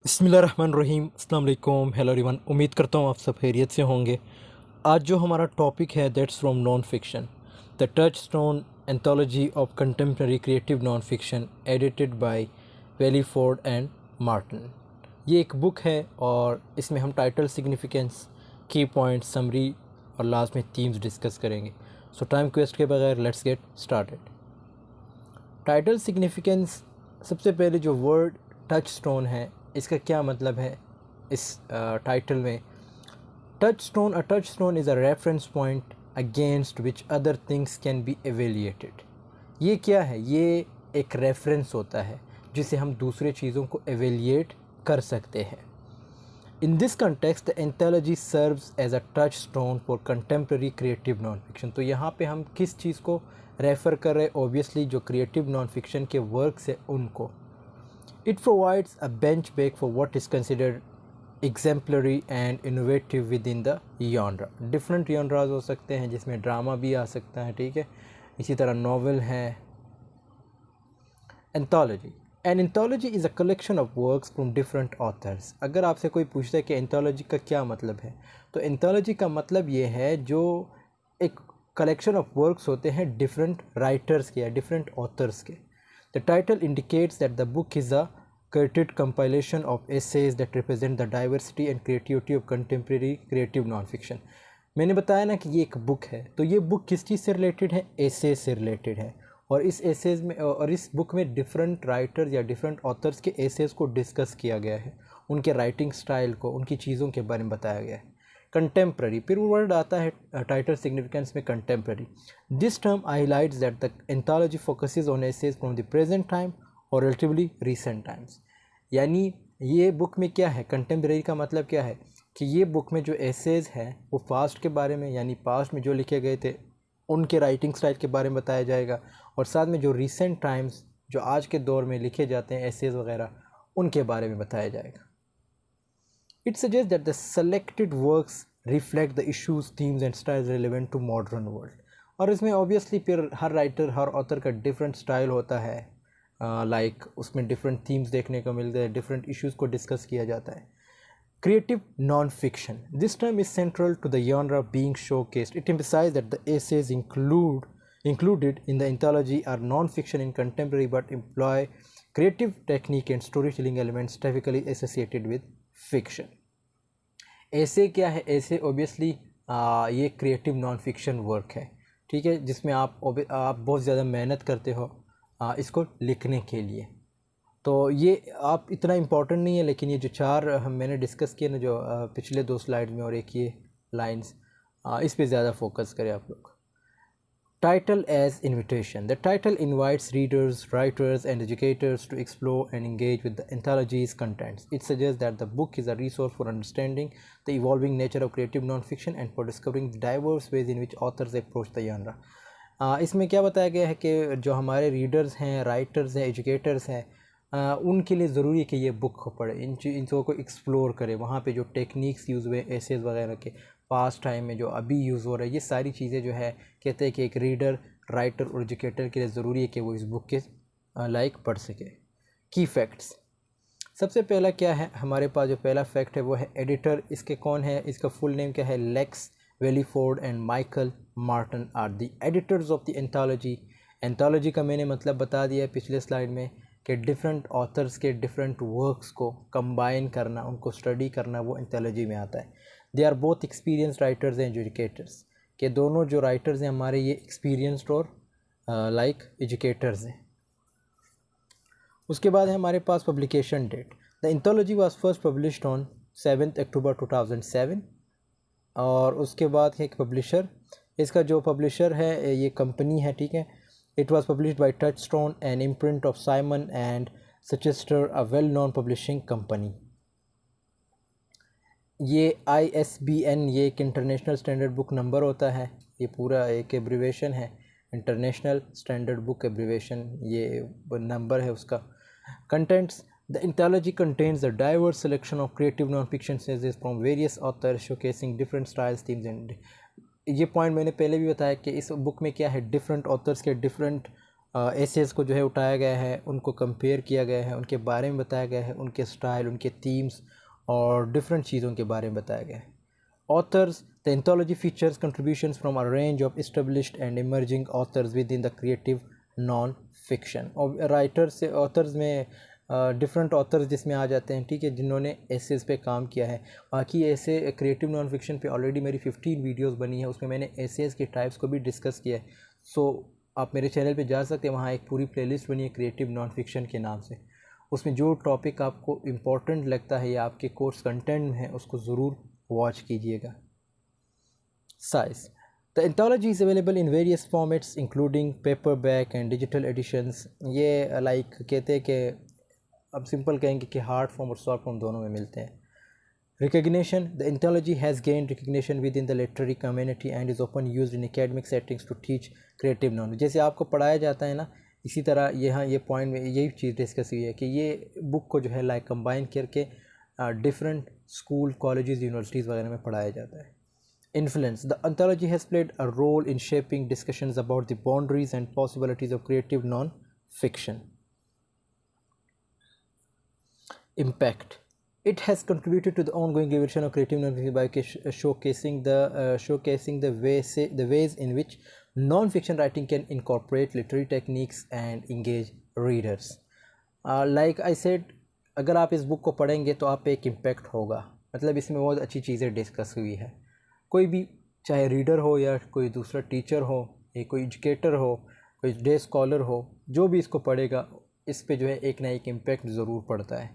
बिस्मिल्लाहिर्रहमानिर्रहीम, अस्सलाम वालेकुम, हेलो एवरीवन। उम्मीद करता हूँ आप सब खैरियत से होंगे। आज जो हमारा टॉपिक है that's from non fiction, the touchstone anthology of contemporary creative non fiction edited by Williford and Martin. ये एक बुक है और इसमें हम title, significance, key point, summary और लास्ट में थीम्स डिस्कस करेंगे। सो टाइम वेस्ट के बगैर let's get started. Title significance, सबसे पहले जो वर्ड टच स्टोन है इसका क्या मतलब है इस टाइटल में। Touchstone, a touchstone is a reference point against which other things can be evaluated. ये क्या है? ये एक रेफरेंस होता है जिसे हम दूसरे चीज़ों को एवेलिएट कर सकते हैं। In this context, the anthology serves as a touchstone for contemporary creative non-fiction। तो यहाँ पे हम किस चीज़ को रेफ़र कर रहे हैं? ऑब्वियसली जो क्रिएटिव नॉन फिक्शन के वर्क्स है उनको। It provides a benchmark for what is considered exemplary and innovative within the genre। Different genres हो सकते हैं जिसमें ड्रामा भी आ सकता है, ठीक है। इसी तरह नॉवल है। Anthology, an anthology is a collection of works from different authors. अगर आपसे कोई पूछता है कि एंथोलॉजी का क्या मतलब है, तो एंथोलॉजी का मतलब ये है जो एक कलेक्शन ऑफ वर्क्स होते हैं डिफरेंट राइटर्स के या डिफरेंट ऑथर्स के। The title indicates that the book is a curated compilation of essays that represent the diversity and creativity of contemporary creative non-fiction। मैंने बताया ना कि ये एक बुक है, तो ये बुक किस चीज़ से रिलेटेड है? एसे से रिलेटेड है। और इस एसेज में और इस बुक में डिफरेंट राइटर्स या डिफरेंट ऑथर्स के एसेज को डिस्कस किया गया है, उनके राइटिंग स्टाइल को, उनकी चीज़ों के बारे में बताया गया है। कंटेम्प्रेरी, फिर वर्ड आता है टाइटल सिग्निफिकेंस में contemporary. This term highlights that the anthology focuses on essays from the present time और रिलेटिवली रीसेंट टाइम्स। यानी ये बुक में क्या है? कंटेम्प्रेरी का मतलब क्या है कि ये बुक में जो एसेज हैं वो पास्ट के बारे में, यानी पास्ट में जो लिखे गए थे उनके राइटिंग स्टाइल के बारे में बताया जाएगा, और साथ में जो रीसेंट टाइम्स, जो आज के दौर में लिखे जाते हैं एसेज वगैरह, उनके बारे में बताया जाएगा। It suggest that the selected works reflect the issues, themes and styles relevant to modern world. और इसमें ऑब्वियसली फिर हर राइटर, हर ऑथर का डिफरेंट स्टाइल होता है। उसमें डिफरेंट थीम्स देखने को मिलते हैं, डिफरेंट इश्यूज़ को डिस्कस किया जाता है। Creative non-fiction. This term is central to the genre being showcased. It emphasizes that the essays included in the anthology are non-fiction in contemporary but employ creative technique and storytelling elements typically associated with fiction। ऐसे क्या है? ऐसे obviously ये creative non fiction work है, ठीक है, जिसमें आप बहुत ज़्यादा मेहनत करते हो इसको लिखने के लिए। तो ये आप इतना इम्पोर्टेंट नहीं है, लेकिन ये जो चार हम मैंने डिस्कस किए ना, जो पिछले दो स्लाइड में और एक ये लाइंस, इस पे ज़्यादा फोकस करें आप लोग। Title as invitation, the title invites readers, writers and educators to explore and engage with the anthology's contents। It suggests that the book is a resource for understanding the evolving nature of creative non-fiction and for discovering the diverse ways in which authors approach the genre। इसमें क्या बताया गया है कि जो हमारे readers हैं, writers हैं, एजुकेटर्स हैं, उनके लिए ज़रूरी है कि ये बुक को पढ़े, इन चीज़ों को एक्सप्लोर करें। वहाँ पे जो टेक्निक्स यूज़ हुए एसेज वगैरह के, पास्ट टाइम में जो अभी यूज़ हो रहा है, ये सारी चीज़ें जो है कहते हैं कि एक रीडर, राइटर और एजुकेटर के लिए ज़रूरी है कि वो इस बुक के लाइक पढ़ सके। की फैक्ट्स, सबसे पहला क्या है हमारे पास? जो पहला फैक्ट है वो है एडिटर। इसके कौन है? इसका फुल नेम क्या है? Lex Williford and Michael Martin are the editors of the anthology. Anthology का मैंने मतलब बता दिया है पिछले स्लाइड में कि डिफरेंट ऑथर्स के डिफरेंट वर्क्स को कंबाइन करना, उनको स्टडी करना, वो एंथोलॉजी में आता है। They are both experience writers and educators, के दोनों जो राइटर्स हैं हमारे ये एक्सपीरियंस्ड और लाइक एजुकेटर्स हैं। उसके बाद है हमारे पास publication date. The anthology was first published on 7 October 2007। और उसके बाद है एक पब्लिशर, इसका जो पब्लिशर है ये कंपनी है, ठीक है। It was published by Touchstone an imprint of Simon and Schuster, a well known publishing company. ये ISBN, ये एक इंटरनेशनल स्टैंडर्ड बुक नंबर होता है, ये पूरा एक एब्रीवेशन है, इंटरनेशनल स्टैंडर्ड बुक एब्रीवेशन, ये नंबर है उसका। Contents, the anthology contains the diverse selection of creative non fiction essays from various authors showcasing different styles, themes and. ये पॉइंट मैंने पहले भी बताया कि इस बुक में क्या है, डिफरेंट ऑथर्स के डिफरेंट एसेस को जो है उठाया गया है, उनको कंपेयर किया गया है, उनके बारे में बताया गया है, उनके स्टाइल, उनके थीम्स और डिफरेंट चीज़ों के बारे में बताया गया है. Authors, the anthology features contributions from a range of established and emerging authors within the creative non-fiction. और राइटर्स से ऑथर्स में डिफरेंट ऑथर्स जिसमें आ जाते हैं, ठीक है, जिन्होंने एसेस पे काम किया है. बाकी ऐसे क्रिएटिव नॉन फिक्शन पे ऑलरेडी मेरी 15 वीडियोस बनी है, उसमें मैंने एसेस के टाइप्स को भी डिस्कस किया है. सो आप मेरे चैनल पे जा सकते हैं, वहाँ एक पूरी प्लेलिस्ट बनी है क्रिएटिव नॉन फिक्शन के नाम से. उसमें जो टॉपिक आपको इम्पोर्टेंट लगता है या आपके कोर्स कंटेंट में है उसको ज़रूर वॉच कीजिएगा. Size. The anthology is available in various formats including paperback and digital editions. ये लाइक कहते हैं कि अब सिंपल कहेंगे कि हार्ड फॉर्म और सॉफ्ट फॉर्म दोनों में मिलते हैं. Recognition. The anthology has gained recognition within the literary community and is often used in academic settings to teach creative knowledge. जैसे आपको पढ़ाया जाता है ना, इसी तरह यहाँ ये पॉइंट में यही चीज़ डिस्कस हुई है कि ये बुक को जो है लाइक कंबाइन करके डिफरेंट स्कूल, कॉलेजेस, यूनिवर्सिटीज़ वगैरह में पढ़ाया जाता है. Influence. The anthology has played a role in shaping discussions about the boundaries and possibilities of creative non-fiction. Impact. It has contributed to the ongoing evolution of creative non-fiction by showcasing the ways in which non-fiction writing can incorporate literary techniques and engage readers. Like I said, अगर आप इस book को पढ़ेंगे तो आप पे एक impact होगा. मतलब इसमें बहुत अच्छी चीज़ें डिस्कस हुई है. कोई भी चाहे रीडर हो या कोई दूसरा टीचर हो या कोई एजुकेटर हो, कोई डे स्कॉलर हो, जो भी इसको पढ़ेगा इस पे जो है एक ना एक इम्पैक्ट ज़रूर पड़ता है.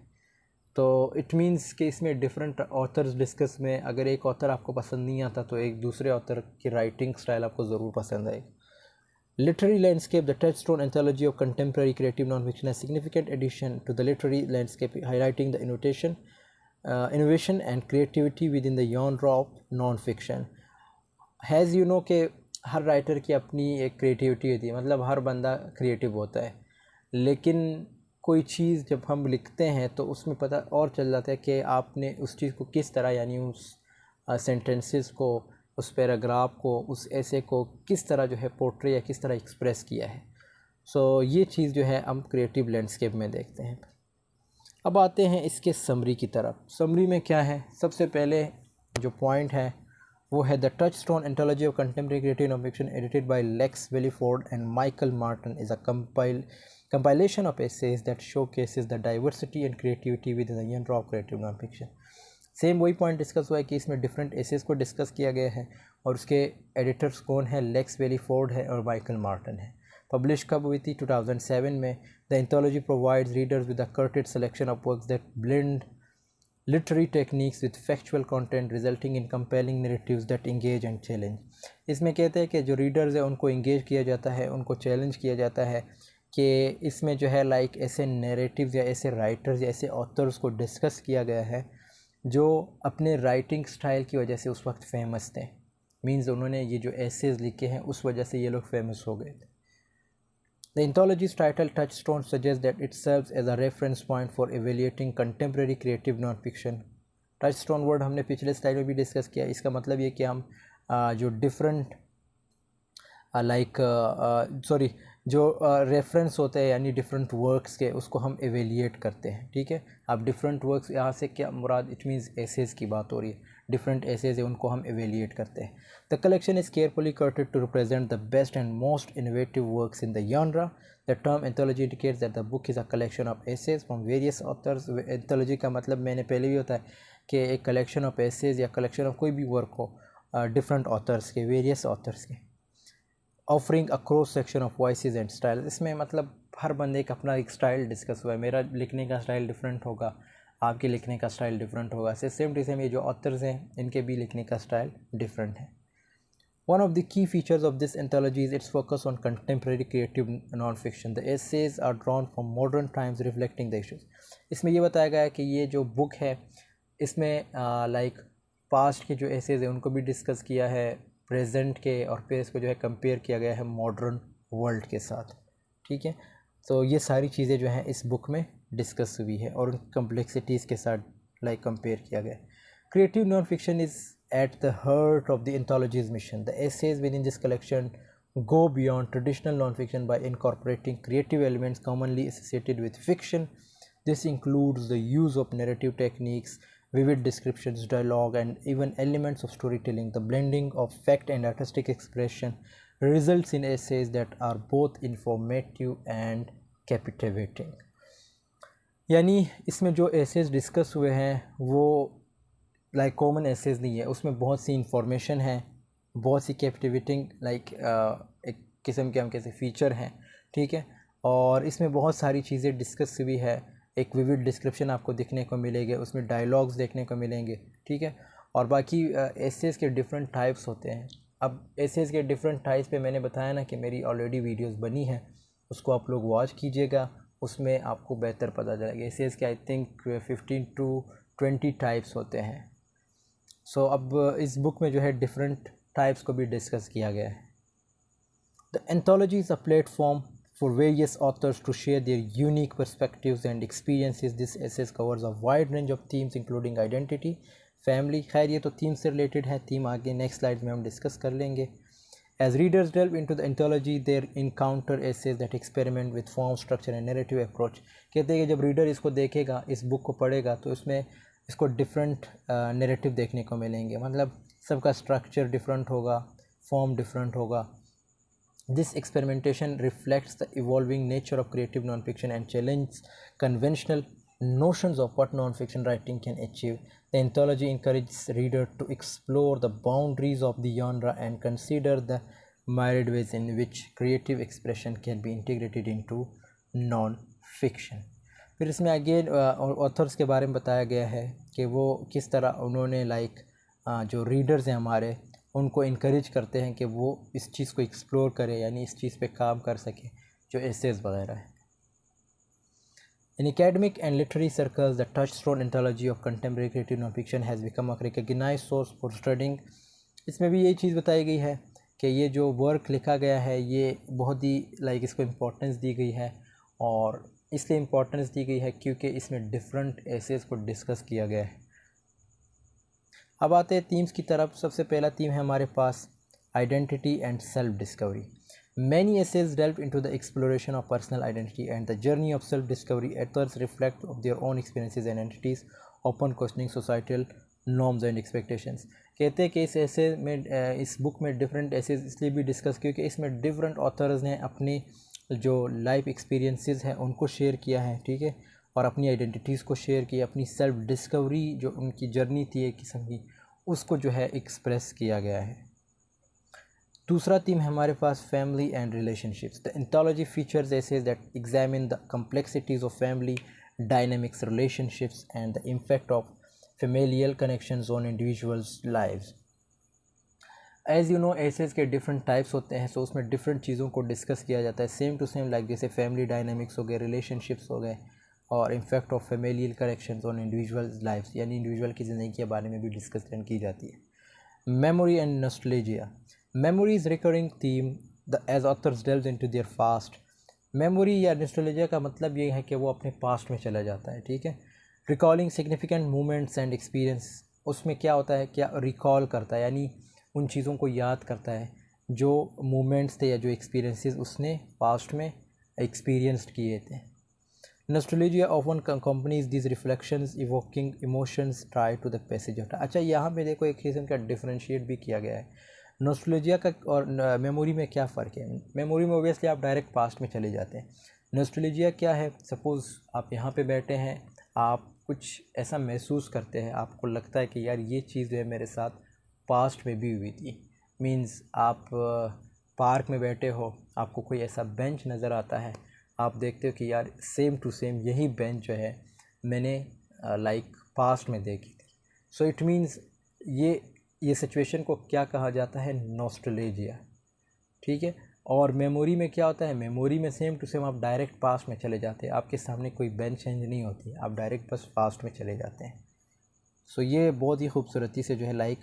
तो इट मीन्स कि इसमें डिफरेंट ऑथर्स डिस्कस में अगर एक ऑथर आपको पसंद नहीं आता तो एक दूसरे ऑथर की राइटिंग स्टाइल आपको ज़रूर पसंद आएगी. Literary landscape. The Touchstone anthology of contemporary creative non-fiction has significant addition to the literary landscape, highlighting the innovation and creativity within the genre of non-fiction. As you know कि हर writer की अपनी एक creativity होती है, मतलब हर बंदा creative होता है, लेकिन कोई चीज़ जब हम लिखते हैं तो उसमें पता और चल जाता है कि आपने उस चीज़ को किस तरह, यानी उस सेंटेंसेस को, उस पैराग्राफ को, उस ऐसे को किस तरह जो है पोर्ट्रे या किस तरह एक्सप्रेस किया है. सो ये चीज़ जो है हम क्रिएटिव लैंडस्केप में देखते हैं. अब आते हैं इसके समरी की तरफ. समरी में क्या है, सबसे पहले जो पॉइंट है वो है the Touchstone anthology of contemporary creative non fiction edited by Lex Williford and Michael Martone is a compilation of essays that showcases the diversity and creativity within the genre of creative non-fiction. Same वही point discuss हुआ है कि इसमें different assess को discuss किया गया है और उसके एडिटर्स कौन है, लेक्स वेलीफोर्ड है और माइकल मार्टन है. पब्लिश कब हुई थी, 2007 में. The anthology provides readers with a curated selection of works that blend literary techniques with factual content resulting in compelling narratives that engage and challenge. इसमें कहते हैं कि जो रीडर्स है उनको इंगेज किया जाता है, उनको चैलेंज किया जाता है कि इसमें जो है लाइक ऐसे नैरेटिव्स या ऐसे राइटर्स या ऐसे ऑथर्स को डिस्कस किया गया है जो अपने राइटिंग स्टाइल की वजह से उस वक्त फेमस थे. मींस उन्होंने ये जो एसेज लिखे हैं उस वजह से ये लोग फेमस हो गए थे. The anthology's title Touchstone suggests that it serves as a reference point for evaluating contemporary creative non-fiction. Touchstone word हमने पिछले स्लाइड में भी डिस्कस किया. इसका मतलब ये कि हम जो डिफरेंट जो रेफरेंस होते हैं यानी डिफरेंट वर्क्स के, उसको हम एवेलिएट करते हैं. ठीक है, अब डिफरेंट वर्क्स यहाँ से क्या मुराद, इट मीन्स एसेज की बात हो रही है. डिफरेंट एसेज है उनको हम एवेलिएट करते हैं. The collection is carefully curated to represent the best and most innovative works in the genre. The term anthology indicates that the book is a collection of essays from various authors. Anthology का मतलब मैंने पहले भी होता है कि एक collection of essays या कलेक्शन ऑफ कोई भी वर्क हो डिफरेंट ऑथर्स के, वेरियस ऑथर्स के. Offering a cross section of voices and style. इसमें मतलब हर बंदे का अपना एक स्टाइल डिस्कस हुआ है. मेरा लिखने का स्टाइल डिफरेंट होगा, आपके लिखने का स्टाइल डिफरेंट होगा. सेम टू सेम ये जो ऑथर्स हैं इनके भी लिखने का स्टाइल डिफरेंट है. One of the key features of this anthology is its focus on contemporary creative non-fiction. The essays are drawn from modern times reflecting the issues. इसमें ये बताया गया है कि ये जो बुक है इसमें लाइक पास्ट के जो एसेज हैं उनको भी डिस्कस किया है, प्रेजेंट के, और फिर इसको जो है कंपेयर किया गया है मॉडर्न वर्ल्ड के साथ. ठीक है, तो ये सारी चीज़ें जो हैं इस बुक में डिस्कस हुई है और उन कम्प्लेक्सिटीज़ के साथ लाइक कंपेयर किया गया है. Creative non-fiction is at the heart of the anthology's mission. The essays within this collection go beyond traditional nonfiction by incorporating creative elements commonly associated with fiction. This includes the use of narrative techniques, vivid descriptions, dialogue, and even elements of storytelling. The blending of fact and artistic expression results in essays that are both informative and captivating. यानी इसमें जो essays discuss हुए हैं वो like common essays नहीं है, उसमें बहुत सी इंफॉर्मेशन है, बहुत सी कैप्टिवेटिंग लाइक एक किस्म के हम कैसे फ़ीचर हैं, ठीक है। और इसमें बहुत सारी चीज़ें डिस्कस हुई है, एक विविड डिस्क्रिप्शन आपको देखने को मिलेंगे, उसमें डायलॉग्स देखने को मिलेंगे, ठीक है। और बाकी एसेज के डिफरेंट टाइप्स होते हैं। अब एसेज के डिफरेंट टाइप्स पे मैंने बताया ना कि मेरी ऑलरेडी वीडियोस बनी है, उसको आप लोग वॉच कीजिएगा, उसमें आपको बेहतर पता चलेगा। एसेज के आई थिंक 15 to 20 टाइप्स होते हैं। सो अब इस बुक में जो है डिफरेंट टाइप्स को भी डिस्कस किया गया है। The anthology is a platform for various authors to share their unique perspectives and experiences. This essay covers a wide range of themes including identity, family. खैर ये तो थीम से रिलेटेड है, थीम आगे नेक्स्ट स्लाइड में हम discuss कर लेंगे। As readers delve into the anthology, they encounter essays that experiment with form, structure and narrative approach. कहते हैं कि जब रीडर इसको देखेगा, इस बुक को पढ़ेगा, तो इसमें इसको डिफरेंट नैरेटिव देखने को मिलेंगे, मतलब सबका स्ट्रक्चर डिफरेंट होगा, फॉर्म डिफरेंट होगा। This experimentation reflects the evolving nature of creative nonfiction and challenges conventional notions of what nonfiction writing can achieve. The anthology encourages readers to explore the boundaries of the genre and consider the myriad ways in which creative expression can be integrated into non-fiction. फिर इसमें again authors के बारे में बताया गया है कि वो किस तरह उन्होंने जो रीडर्स हैं हमारे, उनको इनकरेज करते हैं कि वो इस चीज़ को एक्सप्लोर करें, यानी इस चीज़ पे काम कर सकें जो एसेज वगैरह है। In academic and literary circles the Touchstone anthology of contemporary creative non fiction has become a recognised source for studying. इसमें भी यही चीज़ बताई गई है कि ये जो वर्क लिखा गया है ये बहुत ही इसको इम्पोर्टेंस दी गई है, और इसलिए इम्पोर्टेंस दी गई है क्योंकि इसमें डिफरेंट एसेज को डिस्कस किया गया है। अब आते हैं थीम्स की तरफ। सबसे पहला थीम है हमारे पास identity and self discovery. Many essays delve into the exploration of personal identity and the journey of self discovery. Authors reflect of their own experiences and entities, open questioning societal norms and expectations. कहते हैं कि इस एसे में इस book में different essays इसलिए भी discuss क्योंकि इसमें डिफरेंट ऑथर्स ने अपनी जो लाइफ एक्सपीरियंसेस हैं उनको शेयर किया है, ठीक है, और अपनी आइडेंटिटीज़ को शेयर किया, अपनी सेल्फ डिस्कवरी जो उनकी जर्नी थी एक किस्म की, उसको जो है एक्सप्रेस किया गया है। दूसरा थीम है हमारे पास family and relationships. The anthology features essays that examine the complexities of family dynamics, relationships and the impact of familial connections on individuals lives. As you know essays के डिफरेंट टाइप्स होते हैं, सो उसमें different चीज़ों को discuss किया जाता है, same to same like जैसे फैमिली डायनेमिक्स हो गए, रिलेशनशिप्स हो गए, और impact of familial connections on individual lives, यानी इंडिविजुअल की ज़िंदगी के बारे में भी डिस्कशन की जाती है। Memory and nostalgia. Memory is recurring theme the as authors delves into their past. Memory या नॉस्टैल्जिया का मतलब ये है कि वो अपने पास्ट में चला जाता है, ठीक है। Recalling significant moments and experience. उसमें क्या होता है, क्या रिकॉल करता है, यानी उन चीज़ों को याद करता है जो मोमेंट्स थे या जो एक्सपीरियंसेस उसने पास्ट में एक्सपीरियंस्ड किए थे। Nostalgia often accompanies these reflections, evoking emotions tied to the passage of time. अच्छा, यहाँ पे देखो एक किस्म का डिफरेंशिएट भी किया गया है। नॉस्टैल्जिया का और मेमोरी में क्या फ़र्क है। मेमोरी में ओबियसली आप डायरेक्ट पास्ट में चले जाते हैं। नॉस्टैल्जिया क्या है, सपोज़ आप यहाँ पे बैठे हैं, आप कुछ ऐसा महसूस करते हैं, आपको लगता है कि यार ये चीज़ जो है मेरे साथ पास्ट में भी हुई थी। मीन्स आप पार्क में बैठे हो, आपको कोई ऐसा बेंच नज़र आता है, आप देखते हो कि यार सेम टू सेम यही बेंच जो है मैंने पास्ट में देखी थी। सो इट मीन्स ये सिचुएशन को क्या कहा जाता है, नॉस्टैल्जिया, ठीक है। और मेमोरी में क्या होता है, मेमोरी में सेम टू सेम आप डायरेक्ट पास्ट में चले जाते हैं, आपके सामने कोई बेंच चेंज नहीं होती, आप डायरेक्ट बस पास्ट में चले जाते हैं। सो ये बहुत ही खूबसूरती से जो है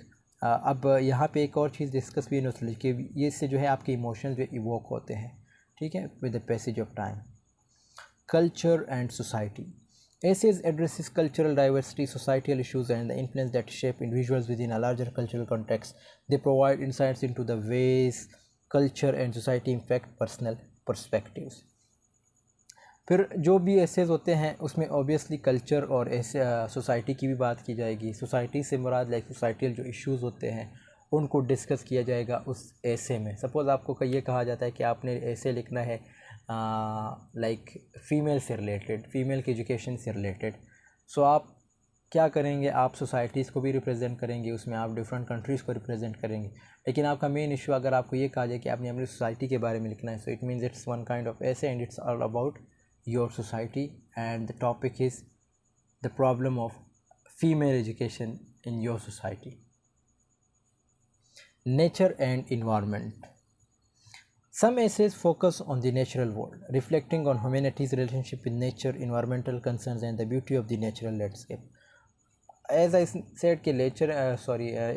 अब यहाँ पे एक और चीज़ डिस्कस भी है नॉस्टैल्जिया की, ये इससे जो है आपके इमोशंस जो इवोक होते हैं, ठीक है, with the passage of time. Culture and society. Essays addresses cultural diversity, societal issues, and the influence that shape individuals within a larger cultural context. They provide insights into the ways culture and society impact personal perspectives. फिर जो भी essays होते हैं उसमें obviously culture और ऐसे society की भी बात की जाएगी। सोसाइटी से मुराद लाइक सोसाइटल जो इश्यूज़ होते हैं उनको डिस्कस किया जाएगा उस ऐसे में। सपोज़ आपको ये कहा जाता है कि आपने ऐसे लिखना है लाइक फ़ीमेल से रिलेटेड, फ़ीमेल की एजुकेशन से रिलेटेड। सो आप क्या करेंगे, आप सोसाइटीज़ को भी रिप्रेजेंट करेंगे, उसमें आप डिफरेंट कंट्रीज़ को रिप्रेजेंट करेंगे। लेकिन आपका मेन इशू अगर आपको ये कहा जाए कि आपने अपनी सोसाइटी के बारे में लिखना है, so it means it's one kind of essay and it's all about your society and the topic is the problem of female education in your society. Nature and environment. Some essays focus on the natural world, reflecting on humanity's relationship with nature, environmental concerns, and the beauty of the natural landscape. As I said कि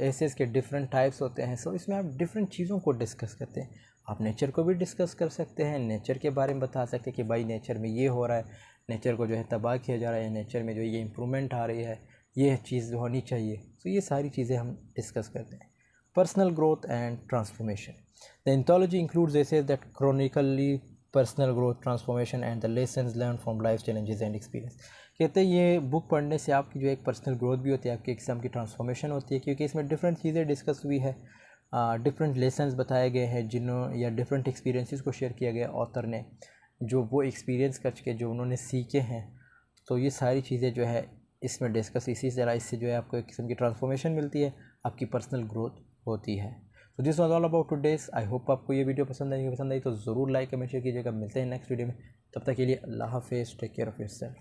essays के different types होते हैं, so इसमें आप different चीज़ों को discuss करते हैं। आप नेचर को भी डिस्कस कर सकते हैं, नेचर के बारे में बता सकते हैं कि भाई नेचर में ये हो रहा है, नेचर को जो है तबाह किया जा रहा है, नेचर में जो ये इम्प्रूवमेंट आ रही है, ये चीज़ होनी चाहिए। तो ये सारी चीज़ें हम डिस्कस करते हैं। Personal growth and transformation. The anthology includes essays that chronically personal growth, transformation and the lessons learned from life challenges and experience. कहते हैं ये बुक पढ़ने से आपकी जो एक पर्सनल ग्रोथ भी होती है, आपकी एक किस्म की ट्रांसफॉर्मेशन होती है, क्योंकि इसमें डिफरेंट चीज़ें डिस्कस हुई है, डिफरेंट लेसन्स बताए गए हैं जिन्हों या डिफरेंट एक्सपीरियंसेस को शेयर किया गया ऑथर ने, जो वो एक्सपीरियंस करके जो उन्होंने सीखे हैं। तो ये सारी चीज़ें जो है इसमें डिस्कस, इसी तरह इससे जो है आपको एक किस्म की ट्रांसफॉर्मेशन मिलती है, आपकी पर्सनल ग्रोथ होती है। तो this was all about today's. I hope आपको ये वीडियो पसंद आई तो ज़रूर लाइक कमेंट शेयर कीजिएगा। मिलते हैं नेक्स्ट वीडियो में, तब तक के लिए अल्लाह हाफिज़, टेक केयर ऑफ़ योरसेल्फ।